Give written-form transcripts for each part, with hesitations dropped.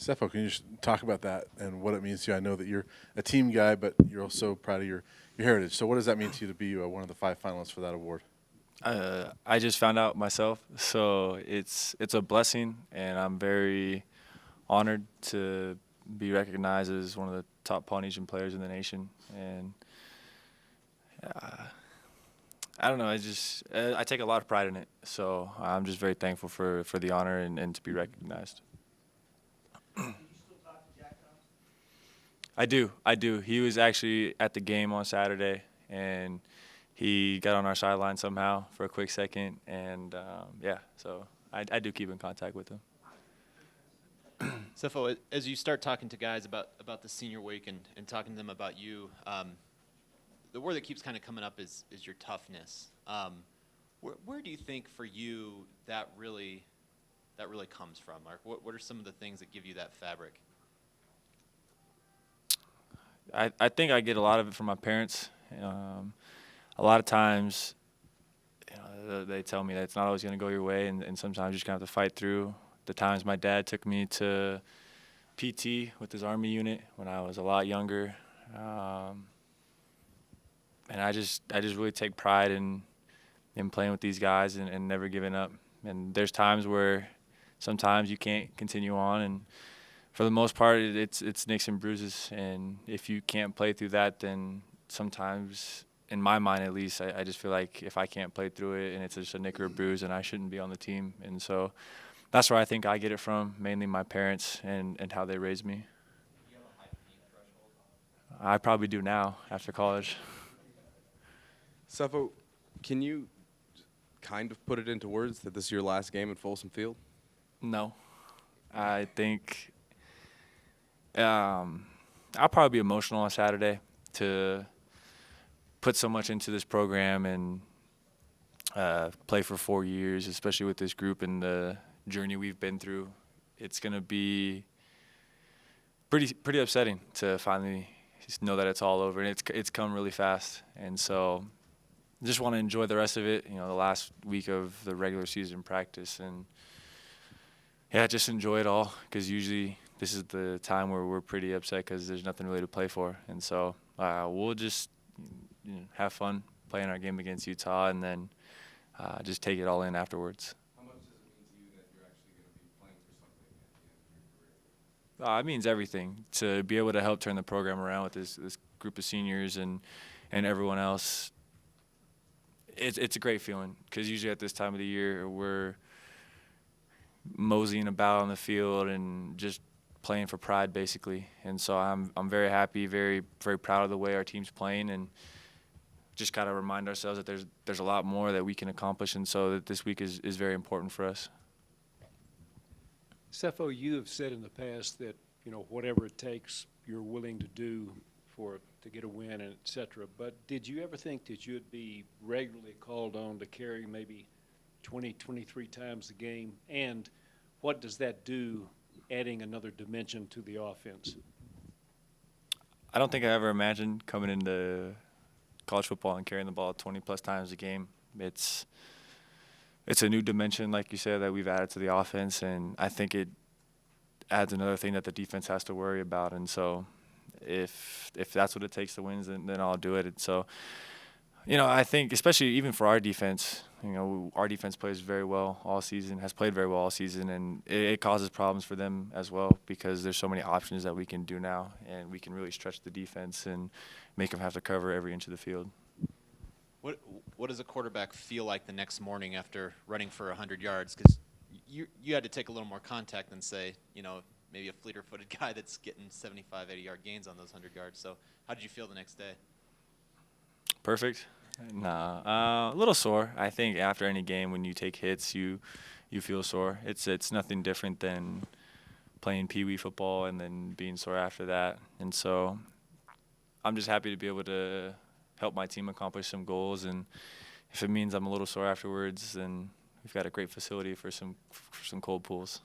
Sefo, can you just talk about that and what it means to you? I know that you're a team guy, but you're also proud of your heritage. So what does that mean to you to be one of the 5 finalists for that award? I just found out myself, so it's a blessing, and I'm very honored to be recognized as one of the top Polynesian players in the nation. And uh, I don't know, I take a lot of pride in it. So I'm just very thankful for the honor and to be recognized. I do. He was actually at the game on Saturday, and he got on our sideline somehow for a quick second, and yeah, so I do keep in contact with him. Sefo, as you start talking to guys about the senior week and talking to them about you, the word that keeps kind of coming up is your toughness. Where do you think for you that really comes from? Like, what are some of the things that give you that fabric? I think I get a lot of it from my parents. A lot of times, they tell me that it's not always going to go your way, and sometimes you just kind of have to fight through. The times my dad took me to PT with his Army unit when I was a lot younger, and I just really take pride in playing with these guys and never giving up. And there's times where sometimes you can't continue on, and for the most part, it's nicks and bruises. And if you can't play through that, then sometimes, in my mind at least, I just feel like if I can't play through it and it's just a nick or a bruise, then I shouldn't be on the team. And so that's where I think I get it from, mainly my parents and how they raised me. I probably do now after college. Sefo, can you kind of put it into words that this is your last game at Folsom Field? No. I think I'll probably be emotional on Saturday to put so much into this program and play for 4 years, especially with this group and the journey we've been through. It's going to be pretty upsetting to finally just know that it's all over, and it's come really fast. And so just want to enjoy the rest of it, the last week of the regular season practice, and yeah, just enjoy it all, because usually this is the time where we're pretty upset because there's nothing really to play for. And so we'll just have fun playing our game against Utah, and then just take it all in afterwards. How much does it mean to you that you're actually going to be playing for something at the end of your career? It means everything to be able to help turn the program around with this group of seniors and everyone else. It's a great feeling, because usually at this time of the year we're moseying about on the field and just playing for pride, basically. And so I'm very happy, very very proud of the way our team's playing, and just got to remind ourselves that there's a lot more that we can accomplish, and so that this week is very important for us. Sefo, you have said in the past that whatever it takes, you're willing to do to get a win, and et cetera. But did you ever think that you'd be regularly called on to carry maybe 20, 23 times a game? And what does that do, adding another dimension to the offense? I don't think I ever imagined coming into college football and carrying the ball 20-plus times a game. It's a new dimension, like you said, that we've added to the offense, and I think it adds another thing that the defense has to worry about. And so if that's what it takes to win, then I'll do it. And so, I think especially even for our defense, our defense plays very well all season, has played very well all season, and it causes problems for them as well, because there's so many options that we can do now, and we can really stretch the defense and make them have to cover every inch of the field. What does a quarterback feel like the next morning after running for 100 yards? Because you had to take a little more contact than, say, maybe a fleeter-footed guy that's getting 75, 80-yard gains on those 100 yards. So how did you feel the next day? Perfect. Nah, a little sore. I think after any game, when you take hits, you feel sore. It's nothing different than playing pee-wee football and then being sore after that. And so I'm just happy to be able to help my team accomplish some goals, and if it means I'm a little sore afterwards, then we've got a great facility for some cold pools.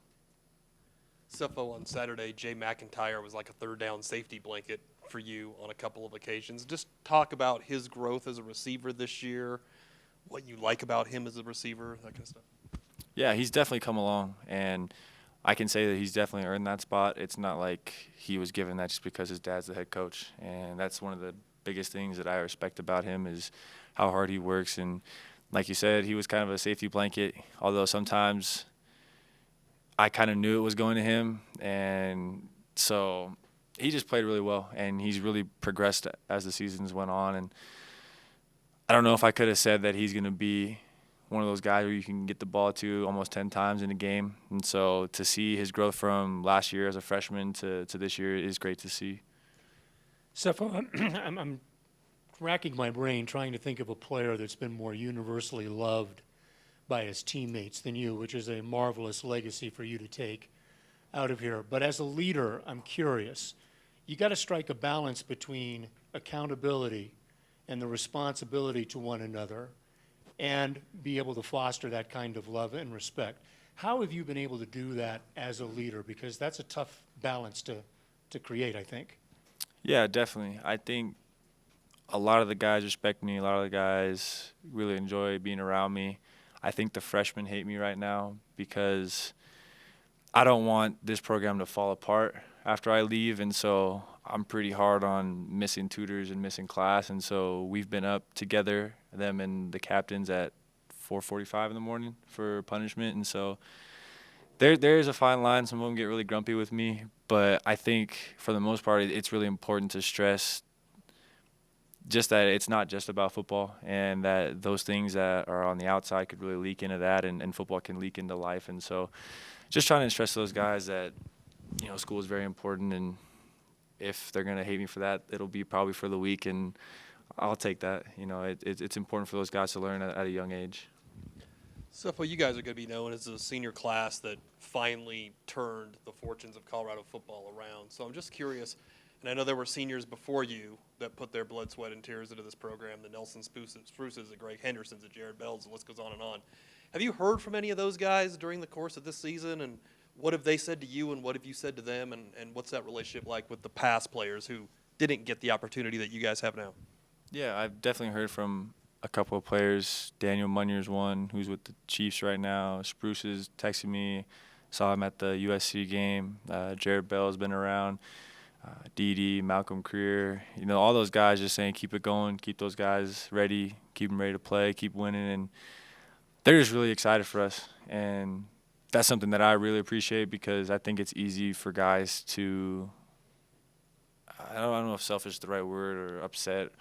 Sefo, on Saturday, Jay McIntyre was like a third down safety blanket for you on a couple of occasions. Just talk about his growth as a receiver this year, what you like about him as a receiver, that kind of stuff. Yeah, he's definitely come along, and I can say that he's definitely earned that spot. It's not like he was given that just because his dad's the head coach. And that's one of the biggest things that I respect about him is how hard he works. And like you said, he was kind of a safety blanket, although sometimes I kind of knew it was going to him. And so he just played really well, and he's really progressed as the seasons went on. And I don't know if I could have said that he's going to be one of those guys where you can get the ball to almost 10 times in a game. And so to see his growth from last year as a freshman to this year is great to see. Sefo, I'm racking my brain trying to think of a player that's been more universally loved by his teammates than you, which is a marvelous legacy for you to take out of here. But as a leader, I'm curious. You got to strike a balance between accountability and the responsibility to one another and be able to foster that kind of love and respect. How have you been able to do that as a leader? Because that's a tough balance to create, I think. Yeah, definitely. I think a lot of the guys respect me. A lot of the guys really enjoy being around me. I think the freshmen hate me right now because I don't want this program to fall apart after I leave, and so I'm pretty hard on missing tutors and missing class, and so we've been up together, them and the captains, at 4:45 in the morning for punishment, and so there is a fine line. Some of them get really grumpy with me, but I think for the most part it's really important to stress just that it's not just about football, and that those things that are on the outside could really leak into that, and football can leak into life. And so just trying to stress those guys that, school is very important, and if they're going to hate me for that, it'll be probably for the week, and I'll take that. It's important for those guys to learn at a young age. Sefo, you guys are going to be known as a senior class that finally turned the fortunes of Colorado football around. So I'm just curious, and I know there were seniors before you that put their blood, sweat, and tears into this program, the Nelson Spruces, the Greg Hendersons, the Jared Bells, the list goes on and on. Have you heard from any of those guys during the course of this season, and what have they said to you, and what have you said to them, and what's that relationship like with the past players who didn't get the opportunity that you guys have now? Yeah, I've definitely heard from a couple of players. Daniel Munier's one, who's with the Chiefs right now. Spruce is texting me. Saw him at the USC game. Jared Bell's been around. Dede, Malcolm Creer, all those guys just saying keep it going, keep those guys ready, keep them ready to play, keep winning, and they're just really excited for us. And that's something that I really appreciate, because I think it's easy for guys to, I don't know if selfish is the right word, or upset,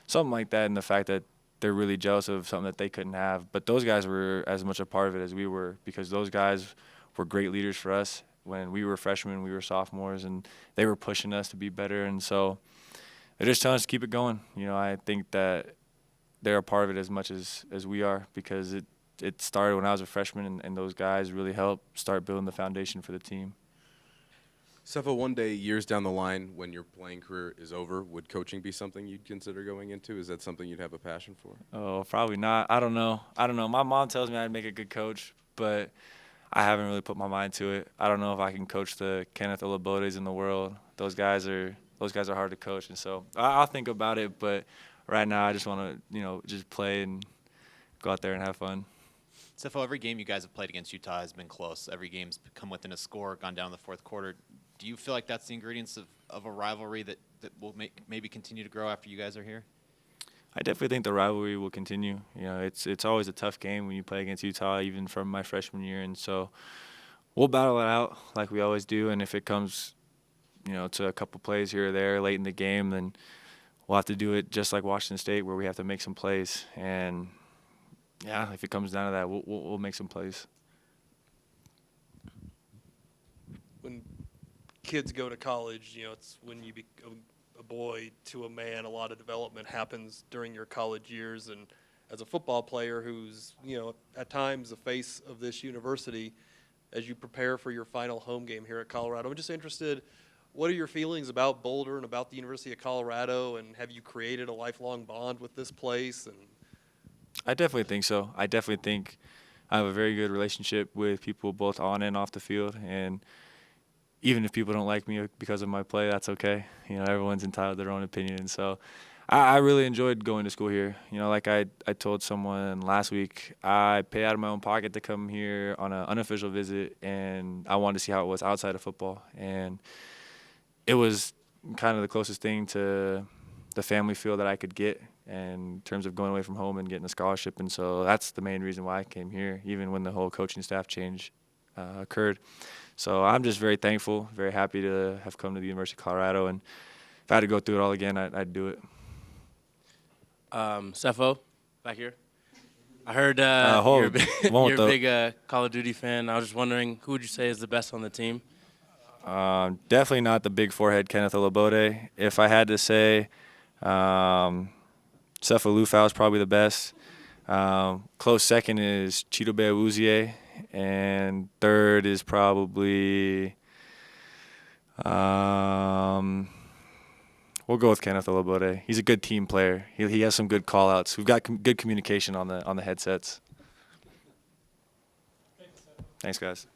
something like that, in the fact that they're really jealous of something that they couldn't have. But those guys were as much a part of it as we were, because those guys were great leaders for us. When we were freshmen, we were sophomores, and they were pushing us to be better. And so they're just telling us to keep it going. I think that they're a part of it as much as we are, because it started when I was a freshman, and those guys really helped start building the foundation for the team. Sefo, one day, years down the line, when your playing career is over, would coaching be something you'd consider going into? Is that something you'd have a passion for? Oh, probably not. I don't know. My mom tells me I'd make a good coach, but I haven't really put my mind to it. I don't know if I can coach the Kenneth Olabodes in the world. Those guys are hard to coach, and so I'll think about it. But right now, I just want to just play and go out there and have fun. Sefo, every game you guys have played against Utah has been close. Every game's come within a score, gone down in the fourth quarter. Do you feel like that's the ingredients of a rivalry that will maybe continue to grow after you guys are here? I definitely think the rivalry will continue. It's always a tough game when you play against Utah, even from my freshman year, and so we'll battle it out like we always do. And if it comes, to a couple plays here or there late in the game, then we'll have to do it just like Washington State, where we have to make some plays. And yeah, if it comes down to that, we'll make some plays. When kids go to college, it's when you become a boy to a man, a lot of development happens during your college years. And as a football player who's, at times the face of this university, as you prepare for your final home game here at Colorado, I'm just interested, what are your feelings about Boulder and about the University of Colorado, and have you created a lifelong bond with this place? And I definitely think so. I definitely think I have a very good relationship with people both on and off the field, and even if people don't like me because of my play, that's okay. Everyone's entitled to their own opinion. And so I really enjoyed going to school here. You know, like I told someone last week, I pay out of my own pocket to come here on an unofficial visit, and I wanted to see how it was outside of football. And it was kind of the closest thing to the family feel that I could get in terms of going away from home and getting a scholarship. And so that's the main reason why I came here, even when the whole coaching staff change occurred. So I'm just very thankful, very happy to have come to the University of Colorado. And if I had to go through it all again, I'd do it. Sefo, back here. I heard hold you're a big, one you're with a big Call of Duty fan. I was just wondering, who would you say is the best on the team? Definitely not the big forehead Kenneth Olabode. If I had to say, Sefo Liufau is probably the best. Close second is Chidobe Awuzie, and third is probably we'll go with Kenneth Olabode. He's a good team player. He has some good call-outs. We've got good communication on the headsets. Thanks, guys.